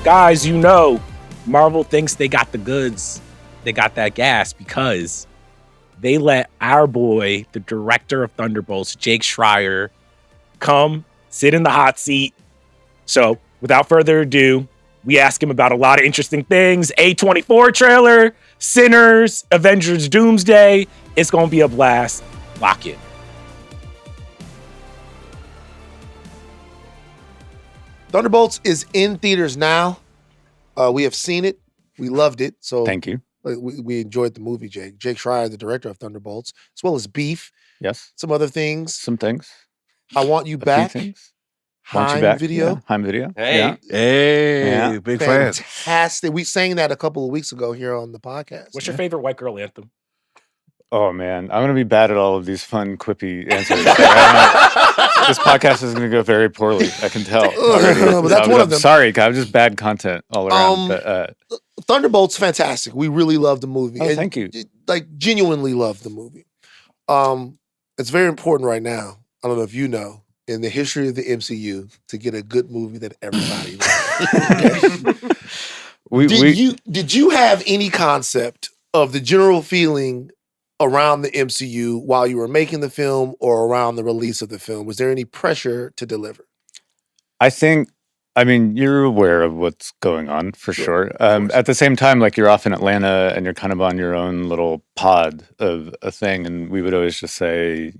Guys, Marvel thinks they got the goods. They got that gas because they let our boy, the director of Thunderbolts, Jake Schreier, come sit in the hot seat. So without further ado, we ask him about a lot of interesting things. A24 trailer, Sinners, Avengers Doomsday. It's going to be a blast. Lock in. Thunderbolts is in theaters now. We have seen it. We loved it. So thank you. We enjoyed the movie, Jake. Jake Schreier, the director of Thunderbolts, as well as Beef. Yes. Some other things. Some things. I Want You Back. Few things. Heim Video. Yeah. Heim Video. Hey. Yeah. Hey. Yeah. Big fans. Fantastic. We sang that a couple of weeks ago here on the podcast. What's your favorite white girl anthem? Oh, man. I'm going to be bad at all of these fun, quippy answers. This podcast is going to go very poorly. I can tell. But that's one of them. Sorry, I'm just bad content all around. Thunderbolts, fantastic. We really loved the movie. Oh, thank you. Genuinely loved the movie. It's very important right now. I don't know if you know, in the history of the MCU, to get a good movie that everybody loves. Did you have any concept of the general feeling around the MCU while you were making the film or around the release of the film? Was there any pressure to deliver? I mean, you're aware of what's going on for sure. At the same time, like you're off in Atlanta and you're kind of on your own little pod of a thing. And we would always just say,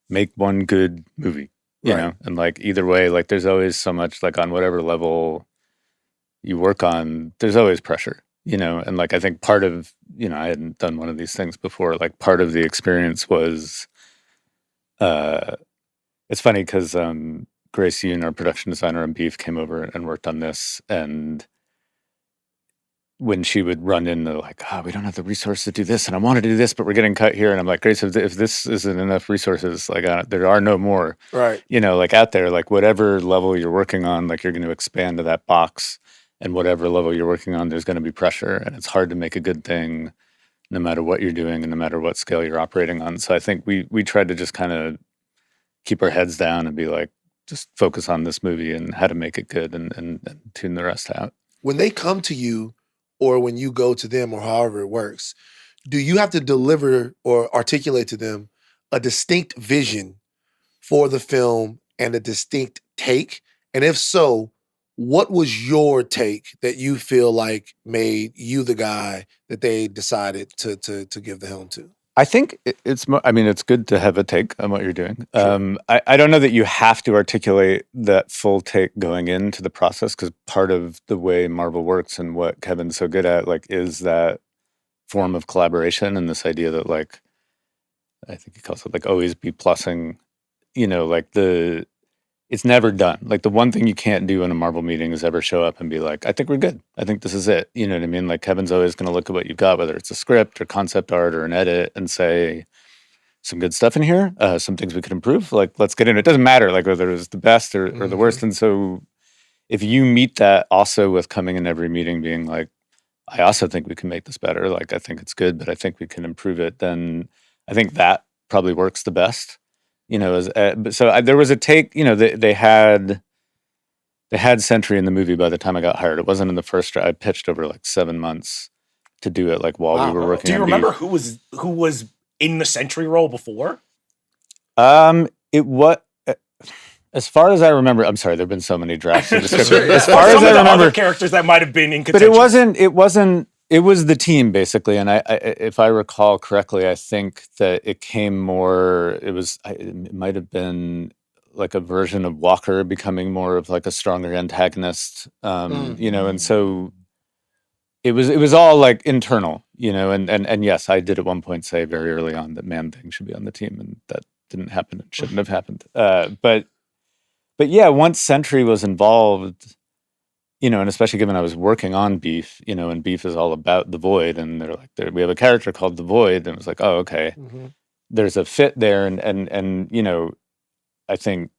make one good movie, you know? And like either way, like there's always so much, like on whatever level you work on, there's always pressure. And like I think part of, I hadn't done one of these things before. Like part of the experience was, it's funny because Grace Yoon, our production designer on Beef, came over and worked on this. And when she would run into like, we don't have the resources to do this, and I want to do this, but we're getting cut here. And I'm like, Grace, if this isn't enough resources, like there are no more, right? Like out there, like whatever level you're working on, like you're going to expand to that box. And whatever level you're working on, there's going to be pressure, and it's hard to make a good thing no matter what you're doing and no matter what scale you're operating on. So I think we tried to just kind of keep our heads down and be like, just focus on this movie and how to make it good and tune the rest out. When they come to you or when you go to them or however it works, do you have to deliver or articulate to them a distinct vision for the film and a distinct take? And if so, what was your take that you feel like made you the guy that they decided to give the helm to? I think it's good to have a take on what you're doing. Sure. I don't know that you have to articulate that full take going into the process, because part of the way Marvel works and what Kevin's so good at, like, is that form of collaboration and this idea that, like, I think he calls it like always be plussing, like it's never done. Like the one thing you can't do in a Marvel meeting is ever show up and be like, I think we're good. I think this is it. You know what I mean? Like Kevin's always going to look at what you've got, whether it's a script or concept art or an edit, and say, some good stuff in here, some things we could improve. Like, let's get in. It doesn't matter like whether it was the best or the worst. And so if you meet that also with coming in every meeting being like, I also think we can make this better. Like, I think it's good, but I think we can improve it. Then I think that probably works the best. There was a take, they had Sentry in the movie by the time I got hired. It wasn't in the first draft. I pitched over like 7 months to do it, like while we were working. Do you remember who was in the Sentry role before? It was, as far as I remember, I'm sorry, there've been so many drafts. As far as I remember, other characters that might have been in contention. But it wasn't. It was the team basically, and I if I recall correctly, I think that it came more. It might have been like a version of Walker becoming more of like a stronger antagonist, and so it was all like internal, and yes, I did at one point say very early on that Man-Thing should be on the team, and that didn't happen. It shouldn't have happened. But yeah, once Sentry was involved. And especially given I was working on Beef, and Beef is all about the Void, and they're like, we have a character called the Void, and it was like, oh, okay, there's a fit there, and I think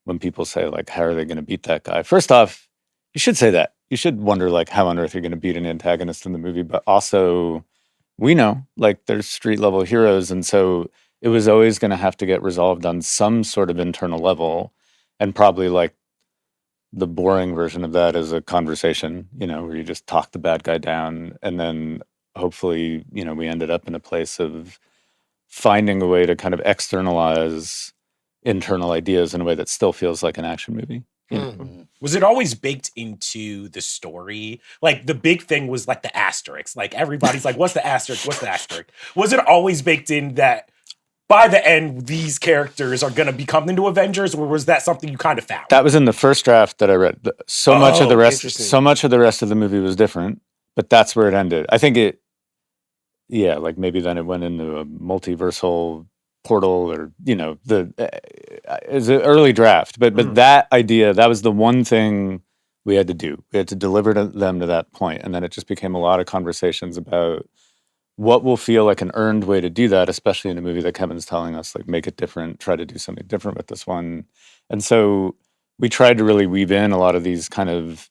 when people say like, how are they going to beat that guy? First off, you should say that. You should wonder like, how on earth you're going to beat an antagonist in the movie, but also we know like there's street level heroes, and so it was always going to have to get resolved on some sort of internal level, and probably like the boring version of that is a conversation, where you just talk the bad guy down, and then hopefully, we ended up in a place of finding a way to kind of externalize internal ideas in a way that still feels like an action movie. Was it always baked into the story? Like the big thing was like the asterisk. Like everybody's like, what's the asterisk? What's the asterisk? Was it always baked in that by the end, these characters are going to become the new Avengers, or was that something you kind of found? That was in the first draft that I read. So much of the rest of the movie was different, but that's where it ended. I think like maybe then it went into a multiversal portal, or it's an early draft, but that idea, that was the one thing we had to do. We had to deliver them to that point, and then it just became a lot of conversations about what will feel like an earned way to do that, especially in a movie that Kevin's telling us, like, make it different, try to do something different with this one. And so we tried to really weave in a lot of these kind of,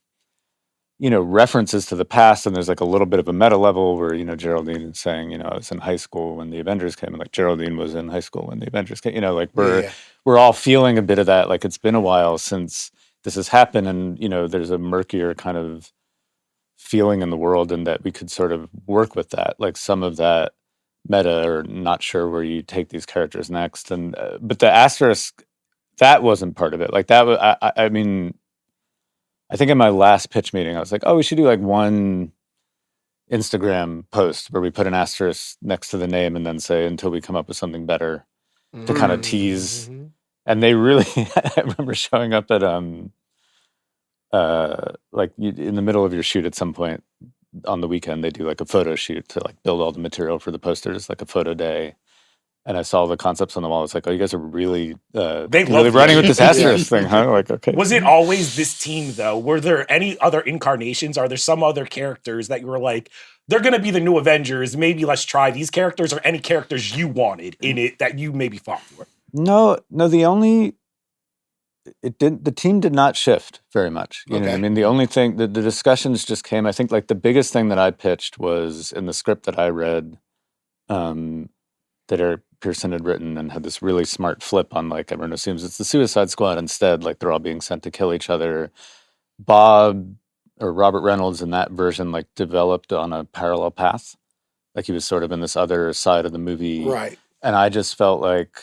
references to the past. And there's like a little bit of a meta level where, Geraldine is saying, I was in high school when the Avengers came, and like Geraldine was in high school when the Avengers came, like we're all feeling a bit of that. Like, it's been a while since this has happened. And, there's a murkier kind of feeling in the world, and that we could sort of work with that, like some of that meta, or not sure where you take these characters next. And but the asterisk, that wasn't part of it. Like that was, I mean, I think in my last pitch meeting, I was like, oh, we should do like one Instagram post where we put an asterisk next to the name and then say, until we come up with something better, to kind of tease. And they really, I remember showing up at like in the middle of your shoot at some point on the weekend, they do like a photo shoot to like build all the material for the posters, like a photo day. And I saw the concepts on the wall. It's like, oh, you guys are really really running with this asterisk thing, huh? Like, okay. Was it always this team though? Were there any other incarnations? Are there some other characters that you were like, they're going to be the new Avengers, maybe let's try these characters, or any characters you wanted in it that you maybe fought for? No, the team did not shift very much. You know what I mean? The only thing, the discussions just came, I think like the biggest thing that I pitched was in the script that I read, that Eric Pearson had written, and had this really smart flip on, like, everyone assumes it's the Suicide Squad. Instead, like, they're all being sent to kill each other. Bob, or Robert Reynolds in that version, like, developed on a parallel path. Like, he was sort of in this other side of the movie. Right. And I just felt like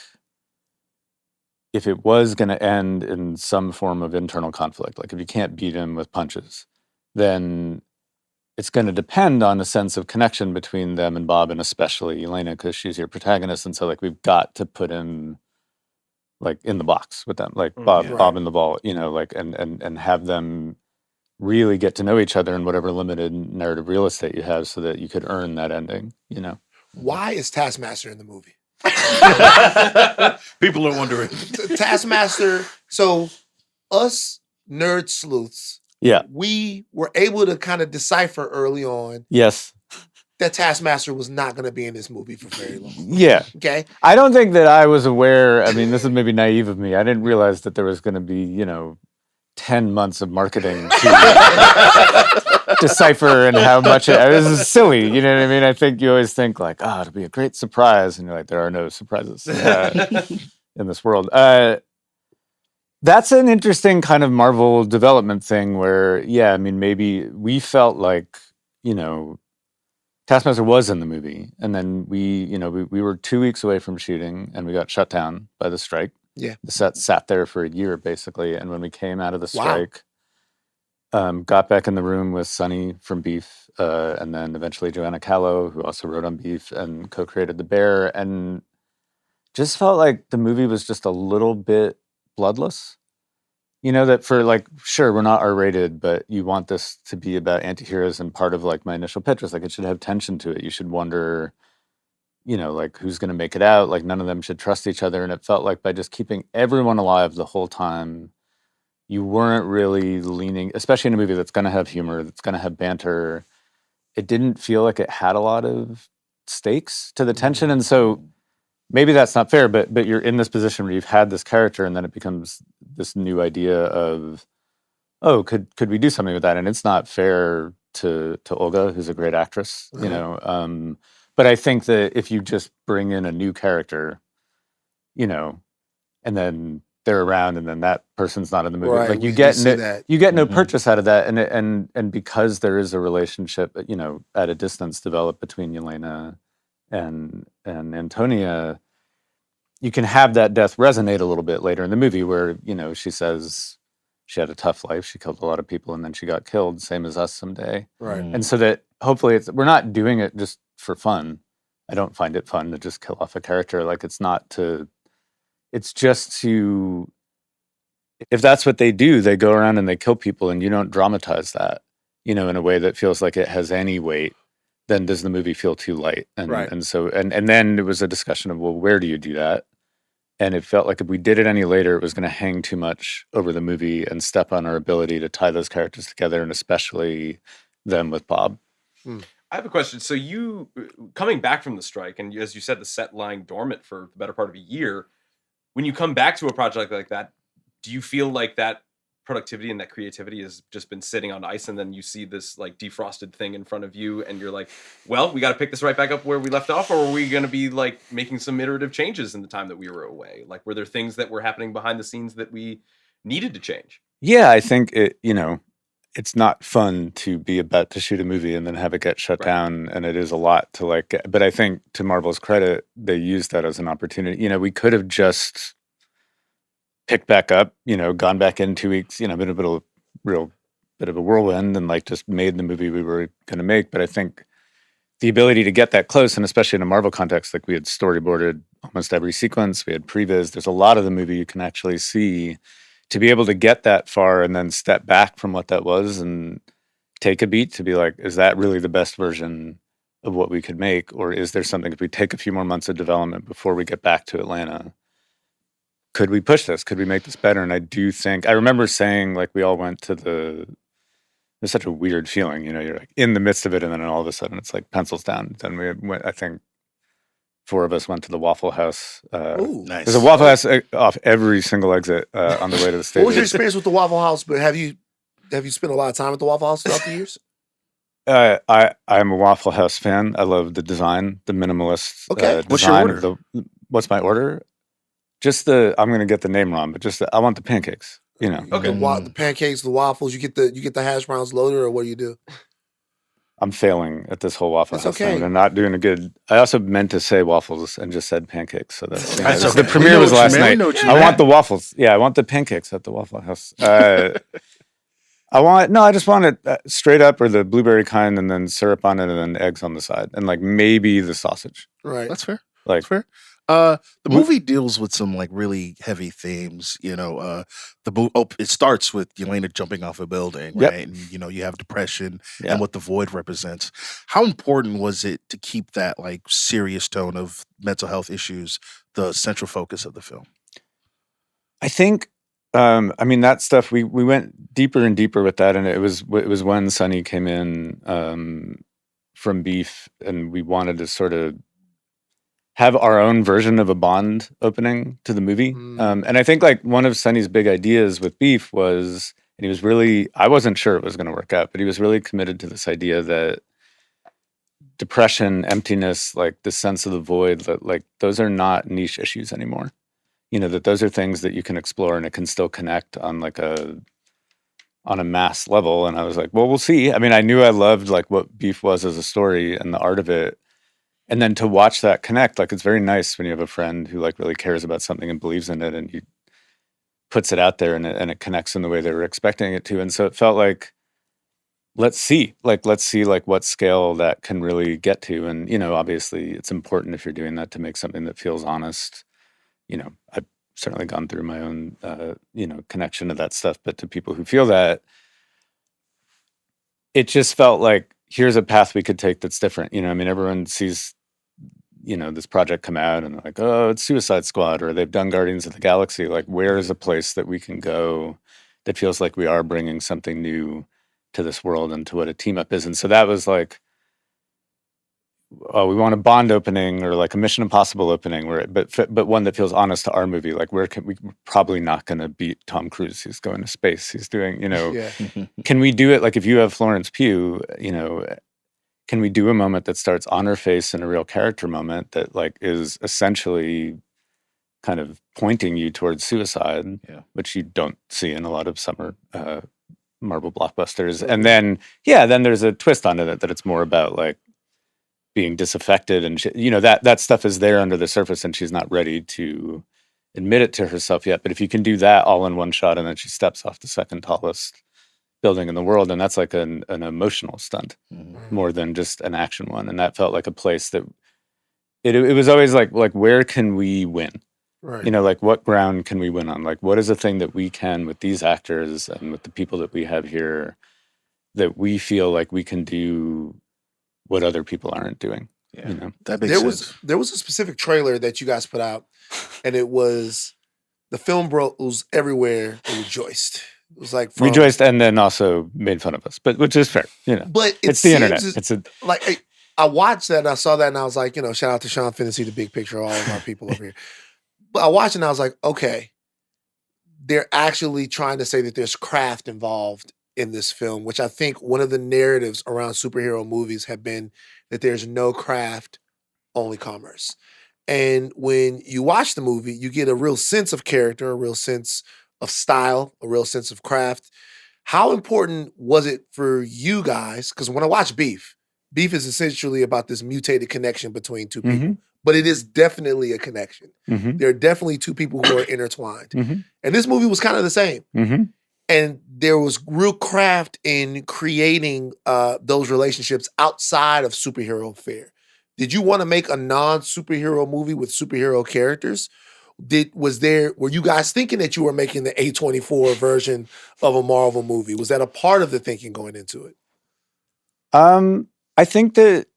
if it was going to end in some form of internal conflict, like if you can't beat him with punches, then it's going to depend on a sense of connection between them and Bob, and especially Elena, because she's your protagonist. And so, like, we've got to put him, like, in the box with them, like Bob in the vault, like, and have them really get to know each other in whatever limited narrative real estate you have, so that you could earn that ending, Why is Taskmaster in the movie? People are wondering. Taskmaster. So us nerd sleuths, we were able to kind of decipher early on. Yes. That Taskmaster was not going to be in this movie for very long. Yeah. Okay. I don't think that I was aware. I mean, this is maybe naive of me. I didn't realize that there was going to be, 10 months of marketing to decipher, and how much this is silly. You know what I mean? I think you always think like, oh, it'll be a great surprise. And you're like, there are no surprises in this world. That's an interesting kind of Marvel development thing where, I mean, maybe we felt like, Taskmaster was in the movie, and then we were 2 weeks away from shooting, and we got shut down by the strike. Yeah. The set sat there for a year, basically. And when we came out of the strike, got back in the room with Sonny from Beef, and then eventually Joanna Callow, who also wrote on Beef and co-created The Bear, and just felt like the movie was just a little bit bloodless. That for, like, sure, we're not R-rated, but you want this to be about antiheroes, and part of, like, my initial pitch was, like, it should have tension to it. You should wonder, like, who's going to make it out? Like, none of them should trust each other. And it felt like by just keeping everyone alive the whole time, you weren't really leaning, especially in a movie that's going to have humor, that's going to have banter. It didn't feel like it had a lot of stakes to the tension. And so maybe that's not fair, but you're in this position where you've had this character, and then it becomes this new idea of, oh, could we do something with that? And it's not fair to Olga, who's a great actress, but I think that if you just bring in a new character, and then they're around and then that person's not in the movie. Right, Like we you do get see no, that. you get no Mhm. purchase out of that, and because there is a relationship, you know, at a distance developed between Yelena and Antonia, you can have that death resonate a little bit later in the movie, where you know she says she had a tough life, she killed a lot of people, and then she got killed, same as us someday. Right. Mhm. And so that hopefully we're not doing it just for fun. I don't find it fun to just kill off a character. Like it's not to. It's just to. If that's what they do, they go around and they kill people, and you don't dramatize that, you know, in a way that feels like it has any weight. Then does the movie feel too light? And Right. and so and then there was a discussion of, well, where do you do that? And it felt like if we did it any later, it was going to hang too much over the movie and step on our ability to tie those characters together, and especially them with Bob. I have a question. So you coming back from the strike, and as you said, the set lying dormant for the better part of a year. When you come back to a project like that, do you feel like that productivity and that creativity has just been sitting on ice, and then you see this like defrosted thing in front of you, and you're like, well, we got to pick this right back up where we left off, or are we going to be like making some iterative changes in the time that we were away? Like, were there things that were happening behind the scenes that we needed to change? Yeah, I think it, you know, it's not fun to be about to shoot a movie and then have it get shut Right. down, and it is a lot to like, but I think to Marvel's credit, they used that as an opportunity. You know, we could have just picked back up, you know, gone back in 2 weeks, you know, been a real bit of a whirlwind and like just made the movie we were going to make. But I think the ability to get that close, and especially in a Marvel context, like we had storyboarded almost every sequence, we had previs, there's a lot of the movie you can actually see. To be able to get that far and then step back from what that was and take a beat to be like, is that really the best version of what we could make? Or is there something, if we take a few more months of development before we get back to Atlanta, could we push this? Could we make this better? And I do think, I remember saying, like, we all went to there's such a weird feeling, you know, you're like in the midst of it, and then all of a sudden it's like pencils down. Then we went, I think 4 of us went to the Waffle House. Ooh. Nice. There's a Waffle House off every single exit on the way to the stage. What was your experience with the Waffle House? But have you spent a lot of time at the Waffle House throughout the years? I'm a Waffle House fan. I love the design, the minimalist Okay. design. What's your order? What's my order? Just I'm going to get the name wrong, but I want the pancakes. You know, Okay. The pancakes, the waffles. You get the hash browns loaded, or what do you do? I'm failing at this whole Waffle It's House okay. thing. I'm not doing a good. I also meant to say waffles and just said pancakes. So that's That's the okay. premiere We know was what you last meant. We night. know what you I want meant. the waffles. Yeah, I want the pancakes at the Waffle House. I just want it straight up, or the blueberry kind, and then syrup on it, and then eggs on the side, and like maybe the sausage. Right. That's fair. Like, That's fair. The movie deals with some like really heavy themes. You know, it starts with Yelena jumping off a building, Yep. right? And you know, you have depression Yeah. and what the void represents. How important was it to keep that like serious tone of mental health issues the central focus of the film? I think, I mean, that stuff, we went deeper and deeper with that. And it was when Sonny came in from Beef, and we wanted to sort of have our own version of a Bond opening to the movie. And I think like one of Sonny's big ideas with Beef was, and he was really, I wasn't sure it was going to work out, but he was really committed to this idea that depression, emptiness, like the sense of the void, that like those are not niche issues anymore. You know, that those are things that you can explore, and it can still connect on like on a mass level. And I was like, well, we'll see. I mean, I knew I loved like what Beef was as a story and the art of it. And then to watch that connect, like it's very nice when you have a friend who like really cares about something and believes in it, and he puts it out there, and it connects in the way they were expecting it to. And so it felt like, let's see like what scale that can really get to. And, you know, obviously it's important if you're doing that to make something that feels honest. You know, I've certainly gone through my own, you know, connection to that stuff, but to people who feel that, it just felt like, here's a path we could take that's different. You know, I mean, everyone sees, you know, this project come out and they're like, oh, it's Suicide Squad, or they've done Guardians of the Galaxy. Like, where is a place that we can go that feels like we are bringing something new to this world and to what a team up is? And so that was like, oh, we want a Bond opening or like a Mission Impossible opening, but one that feels honest to our movie. Like, we're probably not going to beat Tom Cruise. He's going to space. He's doing, you know, Yeah. can we do it? Like, if you have Florence Pugh, you know, can we do a moment that starts on her face in a real character moment that like is essentially kind of pointing you towards suicide, Yeah. which you don't see in a lot of summer Marvel blockbusters. And then there's a twist on it that it's more about like being disaffected and that stuff is there under the surface and she's not ready to admit it to herself yet. But if you can do that all in one shot and then she steps off the second tallest building in the world, and that's like an emotional stunt more than just an action one. And that felt like a place that it was always like where can we win? Right. Like what ground can we win on? Like what is the thing that we can with these actors and with the people that we have here that we feel like we can do what other people aren't doing? Yeah, that makes sense. There was a specific trailer that you guys put out, and it was the film bros everywhere and rejoiced. It was like rejoiced and then also made fun of us, but which is fair, But it's the internet. Like I watched that and I saw that and I was like, shout out to Sean Finn to see the big picture of all of our people over here. But I watched it and I was like, okay, they're actually trying to say that there's craft involved in this film, which I think one of the narratives around superhero movies have been that there's no craft, only commerce. And when you watch the movie, you get a real sense of character, a real sense of style, a real sense of craft. How important was it for you guys? Because when I watch Beef is essentially about this mutated connection between two people, but it is definitely a connection. There are definitely two people who are intertwined. And this movie was kind of the same. And there was real craft in creating those relationships outside of superhero fare. Did you want to make a non-superhero movie with superhero characters? Were you guys thinking that you were making the A24 version of a Marvel movie? Was that a part of the thinking going into it? I think that,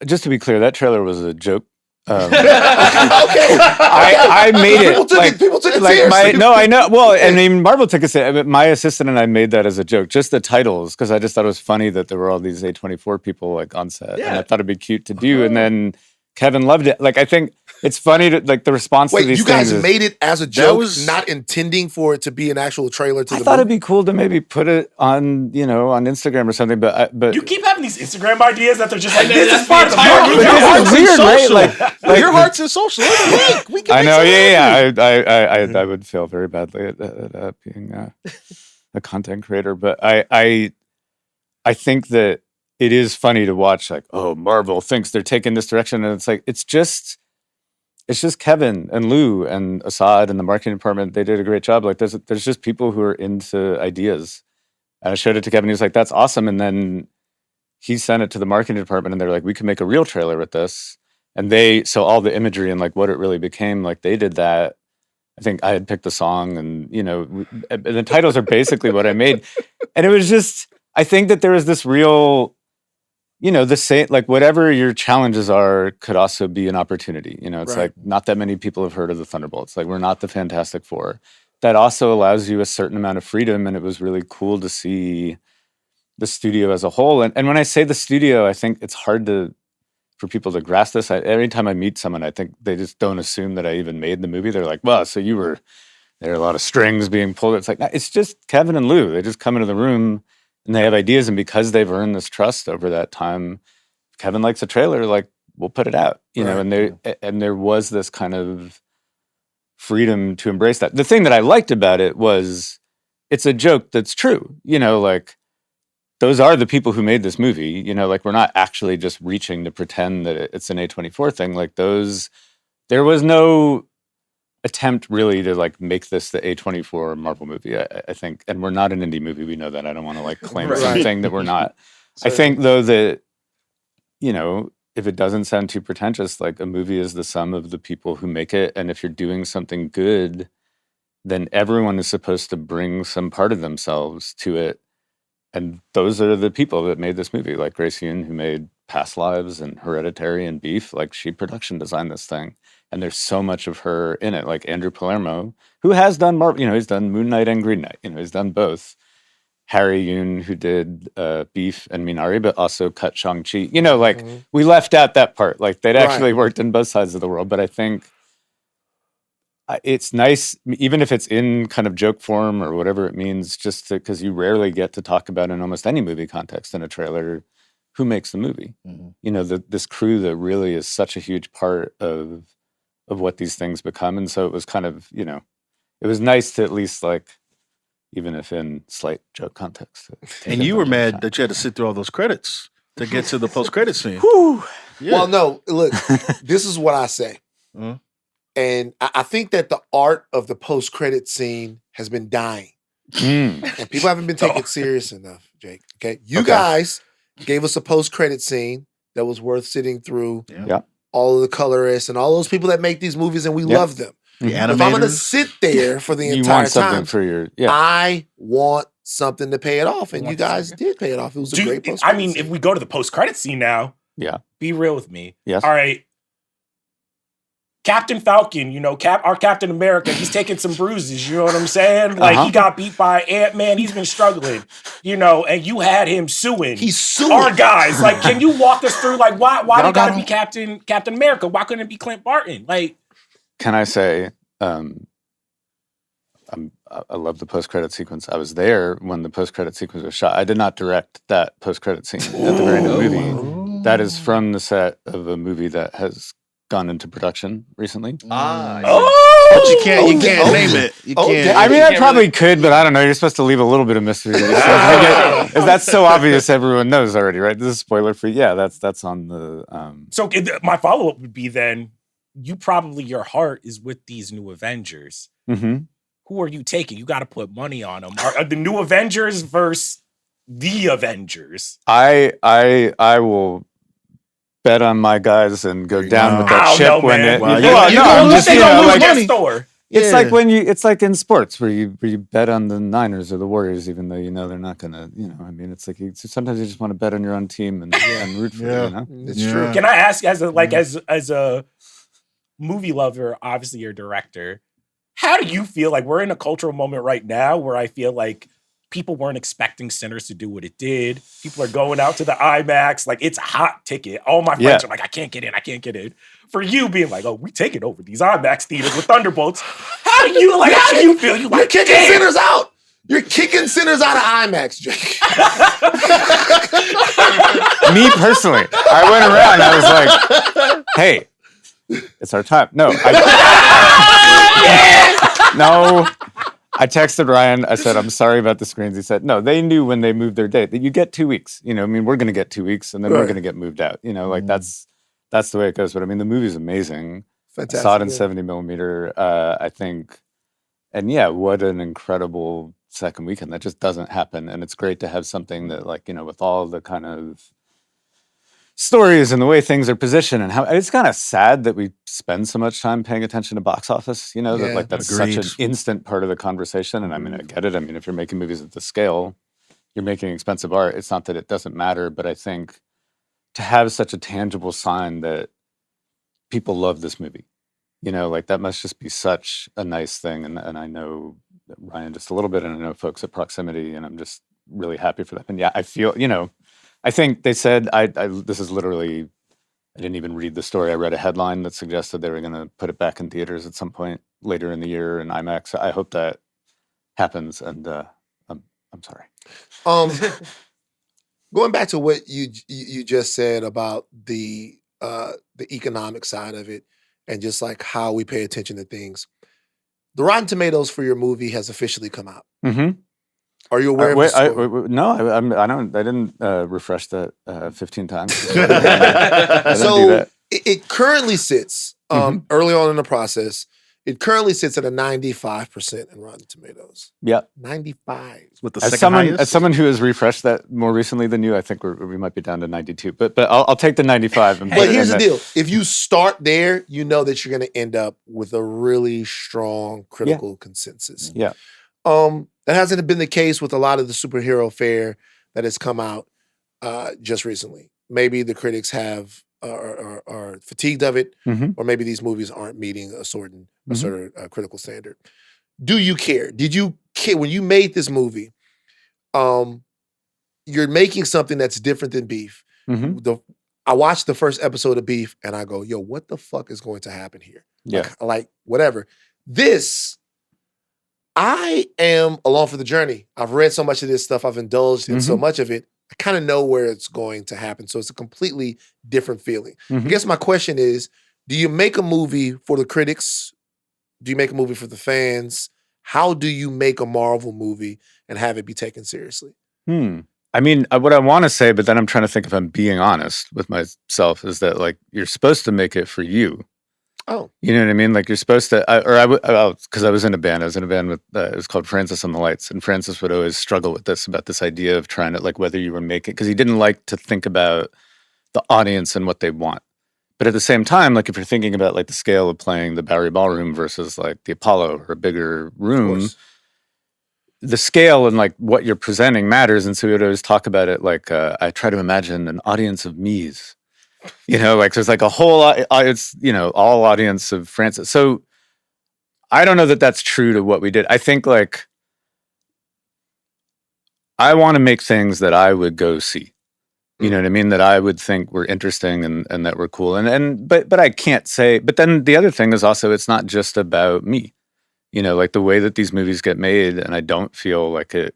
just to be clear, that trailer was a joke. Okay. I made it. People took it like seriously. No, I know. Well, I mean, Marvel took it. My assistant and I made that as a joke, just the titles, because I just thought it was funny that there were all these A24 people like on set, and I thought it'd be cute to do. And then Kevin loved it. Like, I think it's funny to the response to these things. Wait, you guys made it as a joke, not intending for it to be an actual trailer to the movie? I thought it'd be cool to maybe put it on, on Instagram or something. But you keep having these Instagram ideas that they're just like, this is part of It's weird, right? Like your heart's in social. We can I know, I would feel very badly at being a content creator, but I think that it is funny to watch, like, oh, Marvel thinks they're taking this direction, and it's like it's just Kevin and Lou and Assad and the marketing department. They did a great job. Like, there's just people who are into ideas, and I showed it to Kevin. He was like, "That's awesome," and then he sent it to the marketing department, and they're like, "We can make a real trailer with this." And so all the imagery and like what it really became, like they did that. I think I had picked the song, and and the titles are basically what I made, and it was just. I think that there is this real. The same, like whatever your challenges are could also be an opportunity. It's like not that many people have heard of the Thunderbolts. Like we're not the Fantastic Four. That also allows you a certain amount of freedom. And it was really cool to see the studio as a whole. And when I say the studio, I think it's hard for people to grasp this. Every time I meet someone, I think they just don't assume that I even made the movie. They're like, well, so there are a lot of strings being pulled. It's like, no, it's just Kevin and Lou. They just come into the room and they have ideas, and because they've earned this trust over that time, Kevin likes a trailer, like we'll put it out, and there was this kind of freedom to embrace that. The thing that I liked about it was it's a joke that's true, like those are the people who made this movie, like we're not actually just reaching to pretend that it's an A24 thing. Like there was no attempt really to like make this the A24 Marvel movie, I think, and we're not an indie movie. We know that. I don't want to like claim something that we're not. I think though that, if it doesn't sound too pretentious, like a movie is the sum of the people who make it. And if you're doing something good, then everyone is supposed to bring some part of themselves to it. And those are the people that made this movie, like Grace Yoon, who made Past Lives and Hereditary and Beef. Like she production designed this thing. And there's so much of her in it, like Andrew Palermo, who has done Marvel, he's done Moon Knight and Green Knight, he's done both. Harry Yoon, who did Beef and Minari, but also cut Shang-Chi. We left out that part. Like they'd actually worked in both sides of the world. But I think it's nice, even if it's in kind of joke form or whatever it means, just because you rarely get to talk about in almost any movie context in a trailer who makes the movie. This crew that really is such a huge part of of what these things become. And so it was kind of, it was nice to at least like, even if in slight joke context. And you were mad that you had to sit through all those credits to get to the post-credit scene. Yeah. Well, no, look, this is what I say. Uh-huh. And I think that the art of the post-credit scene has been dying. And people haven't been taken serious enough, Jake. Okay. You guys gave us a post-credit scene that was worth sitting through. Yeah. All of the colorists and all those people that make these movies, and we love them. The if I'm going to sit there for the entire time, I want something to pay it off. And you guys did pay it off. It was a great post-credit I mean, scene. if we go to the post-credit scene now, be real with me. Yes. All right. Captain Falcon, our Captain America, he's taking some bruises, you know what I'm saying? Like, he got beat by Ant-Man, he's been struggling, and you had him suing. He's suing. Our guys. Like, can you walk us through, like, why they gotta be Captain America? Why couldn't it be Clint Barton? Like, can I say, I love the post-credit sequence. I was there when the post-credit sequence was shot. I did not direct that post-credit scene at the very end of the movie. That is from the set of a movie that has gone into production recently. But you can't name it. You can't. I mean, I probably could, but I don't know. You're supposed to leave a little bit of mystery. That's so obvious, everyone knows already, right? This is spoiler free. Yeah, that's on the. So my follow-up would be then, your heart is with these new Avengers. Mm-hmm. Who are you taking? You got to put money on them. Are the new Avengers versus the Avengers? I will bet on my guys and go down with that ship when it. I'm just It's like when it's like in sports where you bet on the Niners or the Warriors, even though they're not gonna. I mean, it's like sometimes you just want to bet on your own team and root for it. It's true. Can I ask, as a movie lover, obviously you're a director, how do you feel? Like, we're in a cultural moment right now where I feel like people weren't expecting Sinners to do what it did. People are going out to the IMAX. Like, it's a hot ticket. All my friends are like, I can't get in. For you being like, we taking over these IMAX theaters with Thunderbolts. How do you feel? You're kicking Sinners out. You're kicking Sinners out of IMAX, Jake. Me personally, I went around. I was like, hey, it's our time. No. No. I texted Ryan. I said, I'm sorry about the screens. He said, no, they knew when they moved their date that you get 2 weeks. We're going to get 2 weeks and then we're going to get moved out. That's the way it goes. But I mean, the movie's amazing. Fantastic. I saw it in 70 millimeter, I think. And what an incredible second weekend. That just doesn't happen. And it's great to have something that, like, with all the kind of stories and the way things are positioned and how it's kind of sad that we spend so much time paying attention to box office, that's such an instant part of the conversation. And I mean, I get it. I mean, if you're making movies at this scale, you're making expensive art. It's not that it doesn't matter, but I think to have such a tangible sign that people love this movie, that must just be such a nice thing. And I know Ryan just a little bit, and I know folks at Proximity, and I'm just really happy for them. And I feel, I think they said, this is literally, I didn't even read the story. I read a headline that suggested they were going to put it back in theaters at some point later in the year in IMAX. I hope that happens. And I'm sorry. Going back to what you just said about the economic side of it and just like how we pay attention to things. The Rotten Tomatoes for your movie has officially come out. Mm-hmm. Are you aware of the score? No, I don't. I didn't refresh that 15 times. So it currently sits early on in the process. It currently sits at a 95% in Rotten Tomatoes. Yeah, 95. With the second highest? As someone who has refreshed that more recently than you, I think we might be down to 92. But I'll take the 95. But here's the deal: if you start there, you know that you're going to end up with a really strong critical consensus. Yeah. That hasn't been the case with a lot of the superhero fare that has come out just recently. Maybe the critics are fatigued of it, or maybe these movies aren't meeting a certain critical standard. Do you care? Did you care when you made this movie? You're making something that's different than Beef. I watched the first episode of Beef, and I go, "Yo, what the fuck is going to happen here?" Yeah, like whatever. This. I am along for the journey. I've read so much of this stuff. I've indulged in so much of it. I kind of know where it's going to happen. So it's a completely different feeling. I guess my question is, Do you make a movie for the critics? Do you make a movie for the fans? How do you make a Marvel movie and have it be taken seriously? I mean, what I want to say, but then I'm trying to think if I'm being honest with myself, is that like you're supposed to make it for you. Oh, You know what I mean? Like you're supposed to, because I was in a band. I was in a band with it was called Francis on the Lights, and Francis would always struggle with this about this idea of trying to like whether you were making because he didn't like to think about the audience and what they want. But at the same time, like if you're thinking about like the scale of playing the Bowery Ballroom versus like the Apollo or a bigger of room, course. the scale and like what you're presenting matters. And so we would always talk about it like I try to imagine an audience of me's, you know, like there's like a whole it's, you know, all audience of Francis. So I don't know that that's true to what we did. I think like I want to make things that I would go see. You know what I mean? That I would think were interesting and that were cool. But I can't say, but then the other thing is also it's not just about me. You know, like the way that these movies get made, and I don't feel like it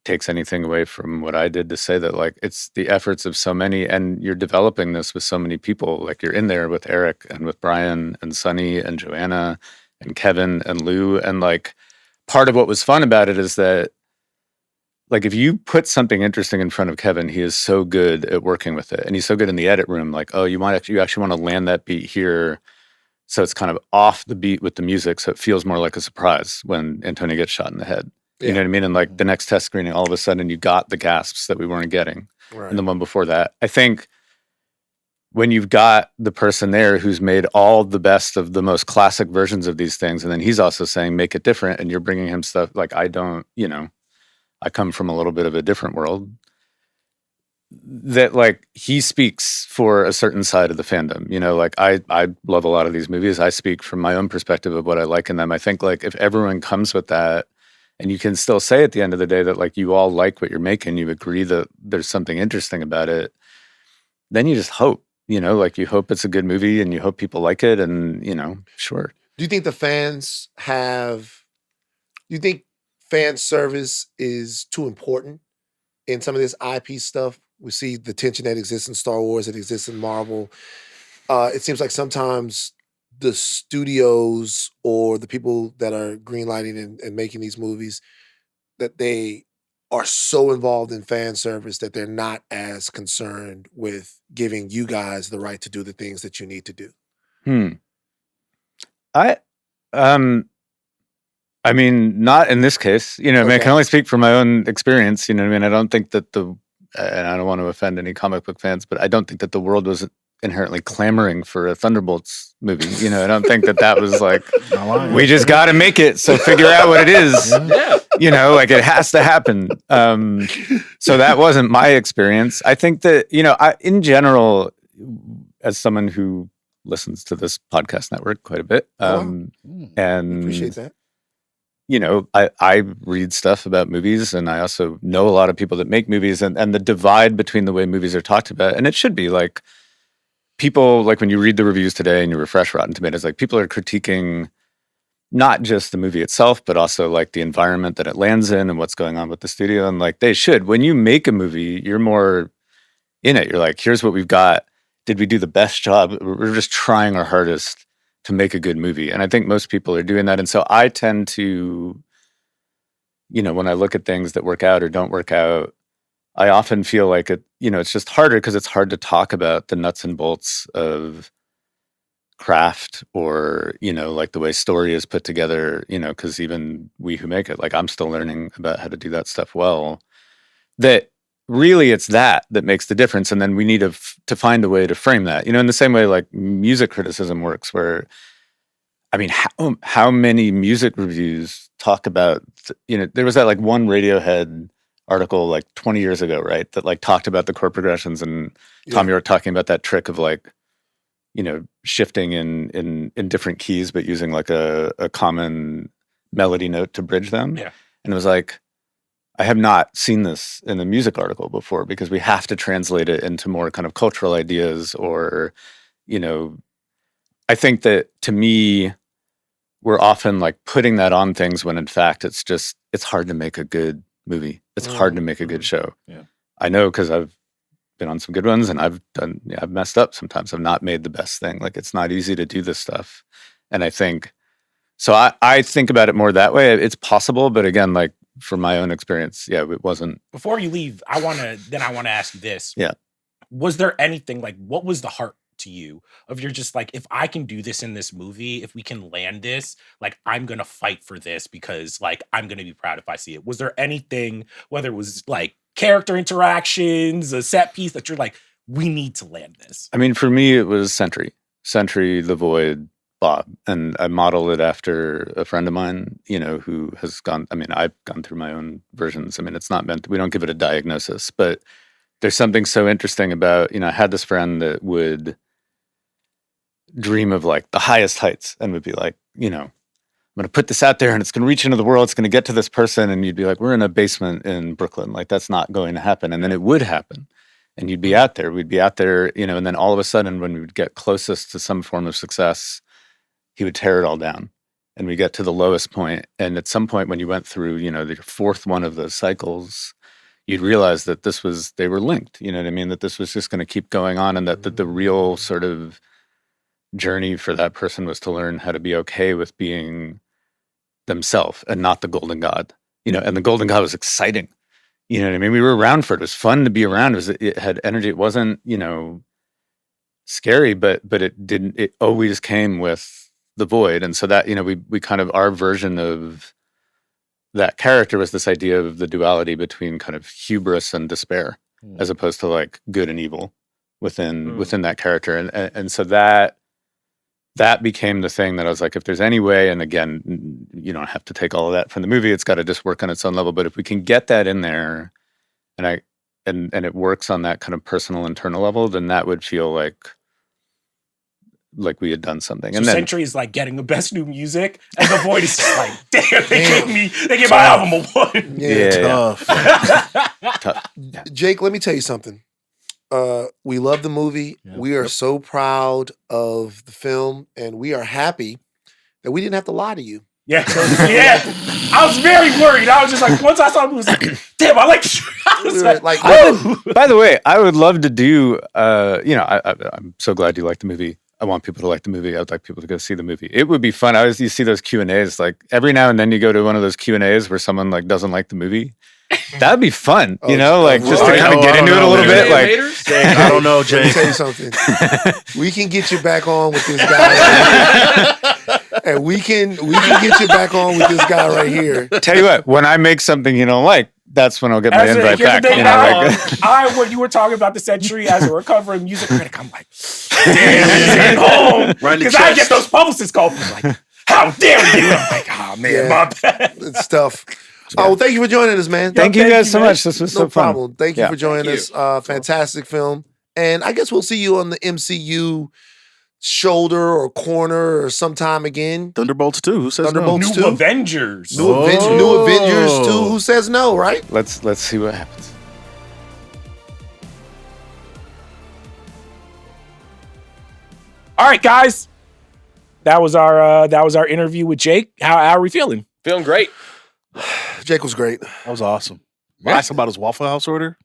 takes anything away from what I did to say that like it's the efforts of so many, and you're developing this with so many people. Like you're in there with Eric and with Brian and Sonny and Joanna and Kevin and Lou. And like part of what was fun about it is that like if you put something interesting in front of Kevin, he is so good at working with it. And he's so good in the edit room. Like, oh, you actually want to land that beat here. So it's kind of off the beat with the music. So it feels more like a surprise when Antonio gets shot in the head. You know what I mean? And like the next test screening, all of a sudden you got the gasps that we weren't getting. Right. And the one before that. I think when you've got the person there who's made all the best of the most classic versions of these things, and then he's also saying, make it different. And you're bringing him stuff like, I don't, you know, I come from a little bit of a different world, that like he speaks for a certain side of the fandom. You know, like I love a lot of these movies. I speak from my own perspective of what I like in them. I think like if everyone comes with that and you can still say at the end of the day that like you all like what you're making, you agree that there's something interesting about it, then you just hope, you know, like you hope it's a good movie and you hope people like it. And, you know, sure. Do you think the fans do you think fan service is too important in some of this IP stuff? We see the tension that exists in Star Wars, that exists in Marvel. It seems like sometimes the studios or the people that are greenlighting and making these movies, that they are so involved in fan service that they're not as concerned with giving you guys the right to do the things that you need to do. I mean, not in this case. You know, I mean, I Okay. can only speak from my own experience. You know what I mean? I don't think that and I don't want to offend any comic book fans, but I don't think that the world was inherently clamoring for a Thunderbolts movie. You know, I don't think that was like, Not lying. we just got to make it. So figure out what it is. Yeah. You know, like it has to happen. So that wasn't my experience. I think that, you know, in general, as someone who listens to this podcast network quite a bit, and Appreciate that. you know, I read stuff about movies, and I also know a lot of people that make movies, and the divide between the way movies are talked about, and it should be like people, like when you read the reviews today and you refresh Rotten Tomatoes, like people are critiquing not just the movie itself, but also like the environment that it lands in and what's going on with the studio. And like they should, when you make a movie, you're more in it. You're like, here's what we've got. Did we do the best job? We're just trying our hardest to make a good movie. And I think most people are doing that. And so I tend to, you know, when I look at things that work out or don't work out, I often feel like it, you know, it's just harder because it's hard to talk about the nuts and bolts of craft or, you know, like the way story is put together, you know, because even we who make it, like I'm still learning about how to do that stuff well. That really it's that makes the difference. And then we need to find a way to frame that, you know, in the same way like music criticism works, where, I mean, how many music reviews talk about, you know, there was that like one Radiohead article like 20 years ago, right? That like talked about the chord progressions, and Tom, you were talking about that trick of like, you know, shifting in different keys, but using like a common melody note to bridge them. Yeah. And it was like, I have not seen this in a music article before, because we have to translate it into more kind of cultural ideas, or, you know, I think that to me, we're often like putting that on things when in fact it's hard to make a good movie. It's hard to make a good show. Yeah. I know, because I've been on some good ones, and I've messed up sometimes. I've not made the best thing. Like, it's not easy to do this stuff. And I think, so I think about it more that way. It's possible, but again, like from my own experience, it wasn't. Before you leave, I want to ask you this. Yeah. Was there anything, like, what was the heart to you of you're just like, if I can do this in this movie, if we can land this, like, I'm gonna fight for this because, like, I'm gonna be proud if I see it? Was there anything, whether it was like character interactions, a set piece, that you're like, we need to land this? I mean, for me, it was Sentry, The Void, Bob, and I model it after a friend of mine, who has gone. I mean, I've gone through my own versions. I mean, it's not meant. We don't give it a diagnosis, but there's something so interesting about, I had this friend that would dream of like the highest heights and would be like, I'm going to put this out there and it's going to reach into the world. It's going to get to this person. And you'd be like, we're in a basement in Brooklyn. Like, that's not going to happen. And then it would happen. And you'd be out there. We'd be out there, and then all of a sudden when we would get closest to some form of success, he would tear it all down. And we get to the lowest point. And at some point when you went through, the fourth one of those cycles, you'd realize that they were linked, you know what I mean? That this was just going to keep going on, and that the real sort of journey for that person was to learn how to be okay with being themselves and not the golden god, and the golden god was exciting. You know what I mean? We were around for it. It was fun to be around. It had energy. It wasn't, scary, but it always came with the void. And so that, we kind of, our version of that character was this idea of the duality between kind of hubris and despair, as opposed to like good and evil within that character. And so that became the thing that I was like, if there's any way, and again, you don't have to take all of that from the movie, it's got to just work on its own level. But if we can get that in there, and it works on that kind of personal internal level, then that would feel like we had done something. So and then Sentry is like getting the best new music, and the Void is just like, damn, they gave my album a 1. Tough. tough. Jake, let me tell you something. We love the movie. Yep. We are so proud of the film, and we are happy that we didn't have to lie to you. Yeah. I was very worried. I was just like, once I saw it, I was like, damn, I like the I was like, by the way, I would love to do, I'm so glad you like the movie. I want people to like the movie. I'd like people to go see the movie. It would be fun. You see those Q&As, like every now and then you go to one of those Q&As where someone like doesn't like the movie. That'd be fun, just to kind of get into it a little bit. Like, I don't know, Jake. Let me tell you something. We can get you back on with this guy. And we can get you back on with this guy right here. Tell you what, when I make something you don't like, that's when I'll get my invite back. When you were talking about the Sentry as a recovering music critic, I'm like, damn, he's getting home. Because I get those publicists calls like, how dare you? I'm like, oh man, my bad. It's tough. Oh, well, thank you for joining us, man. Thank you guys so much. This was so fun. No problem. Thank you for joining us. Fantastic film. And I guess we'll see you on the MCU shoulder or corner or sometime again. Thunderbolts 2. Who says Thunderbolts New 2? Avengers. New Avengers 2. Who says no, right? Let's see what happens. All right, guys. That was our interview with Jake. How are we feeling? Feeling great. Jake was great. That was awesome. Asked about his Waffle House order.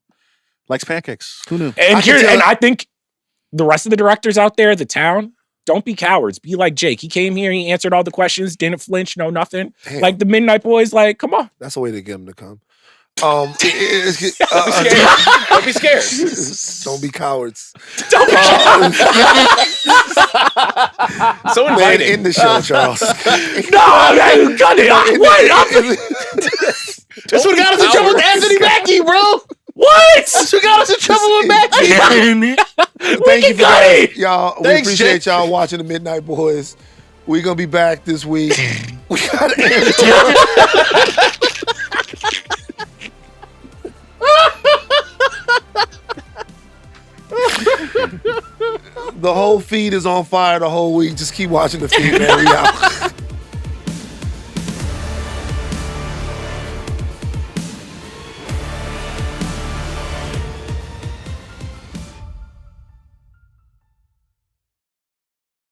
Likes pancakes. Who knew? And I think the rest of the directors out there, the town, don't be cowards. Be like Jake. He came here, he answered all the questions, didn't flinch, no nothing. Damn. Like the Midnight Boys, like, come on. That's a way to get him to come. Don't be scared. Don't be cowards. Don't be cowards. So Man, inviting. in the show, Charles. No, man, cut it. That's what got us in trouble with Anthony Mackie, bro. What? That's what got us in trouble with Mackie. Thank you for that. Y'all. Thanks, we appreciate Jake. y'all watching the Midnight Boys. We're gonna be back this week. We got the whole feed is on fire the whole week. Just keep watching the feed, man. We out.